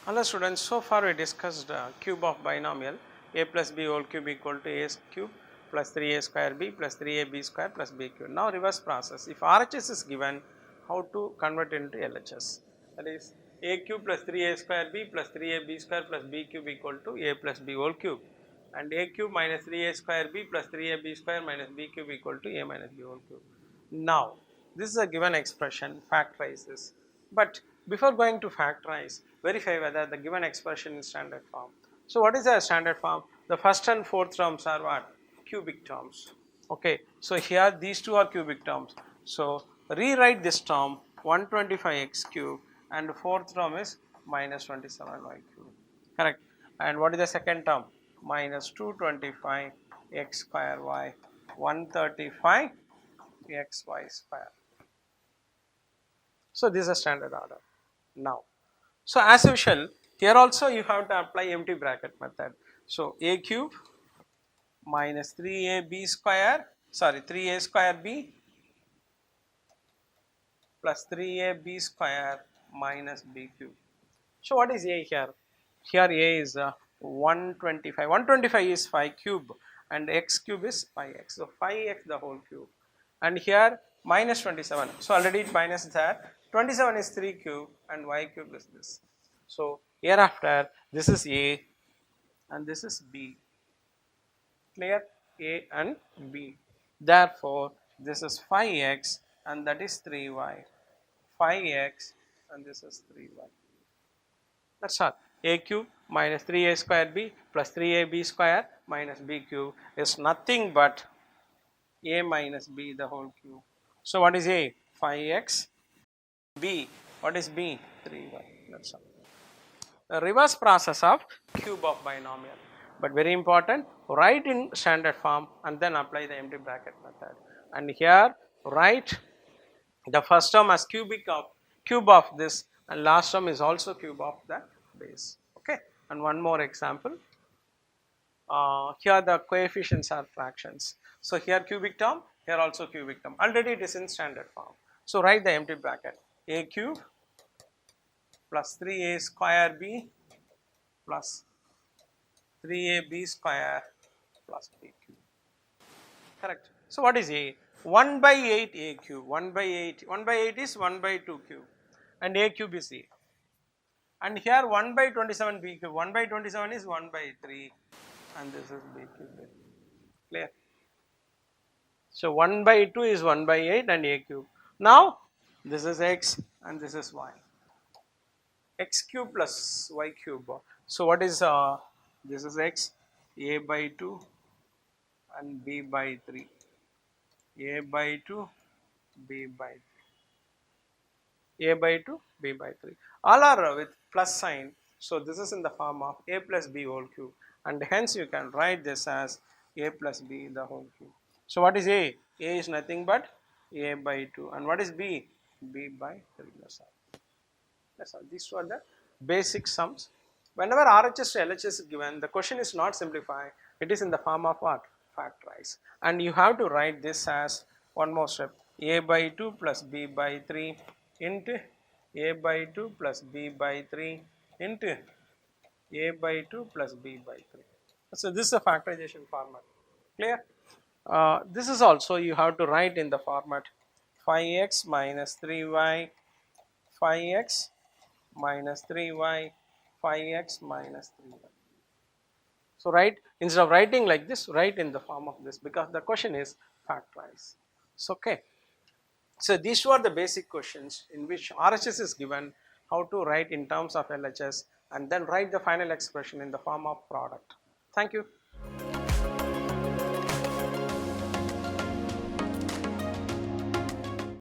Hello students, so far we discussed cube of binomial a plus b whole cube equal to a cube plus 3a square b plus 3ab square plus b cube. Now reverse process, if RHS is given, how to convert into LHS, that is a cube plus 3a square b plus 3ab square plus b cube equal to a plus b whole cube, and a cube minus 3a square b plus 3ab square minus b cube equal to a minus b whole cube. Now this is a given expression, factorize this. But before going to factorize, verify whether the given expression is standard form. So what is the standard form? The first and fourth terms are what? Cubic terms. Okay, so here these two are cubic terms. So rewrite this term 125x cube and fourth term is minus 27y cube. Correct. And what is the second term? Minus 225 x square y 135 x y square. So this is a standard order. Now, so as usual, here also you have to apply empty bracket method. So a cube minus 3ab square, sorry 3a square b plus 3ab square minus b cube. So what is a here? Here a is 125. 125 is 5 cube and x cube is 5x. So 5x the whole cube. And here minus 27. So already minus there. 27 is 3 cube and y cube is this. So hereafter this is a and this is b. Clear? A and b. Therefore this is 5x and that is 3y. 5x and this is 3y. That's all. A cube minus 3a square b plus 3ab square minus b cube is nothing but a minus b the whole cube. So what is a? 5x. B. What is b? 3y. That's all. The reverse process of cube of binomial. But very important, write in standard form and then apply the empty bracket method. And here write the first term as cube of this and last term is also cube of the base. Okay. And one more example. Here the coefficients are fractions. So here cubic term, here also cubic term. Already it is in standard form. So write the empty bracket. A cube plus 3a square b plus 3ab square plus b cube. Correct. So what is a? 1 by 8 a cube. 1 by 8. 1 by 8 is 1 by 2 cube. And a cube is a. And here 1 by 27 b cube. 1 by 27 is 1 by 3. And this is b cube. Clear? So 1 by 2 is 1 by 8 and a cube. Now this is x and this is y. X cube plus y cube. So what is this is x, a by 2 and b by 3. A by 2, b by 3. A by 2, b by 3. All are with plus sign. So this is in the form of a plus b whole cube. And hence you can write this as a plus b the whole cube. So what is a? A is nothing but a by 2. And what is b? B by 3. That's all. These two are the basic sums. Whenever RHS to LHS is given, the question is not simplified. It is in the form of what? Factorize. And you have to write this as one more step. A by 2 plus b by 3 into a by 2 plus b by 3 into a by 2 plus b by 3. So this is a factorization format. Clear? This is also you have to write in the format 5x minus 3y, 5x minus 3y, 5x minus 3y. So write, instead of writing like this, write in the form of this because the question is factorize. So okay. So these were the basic questions in which RHS is given how to write in terms of LHS and then write the final expression in the form of product. Thank you.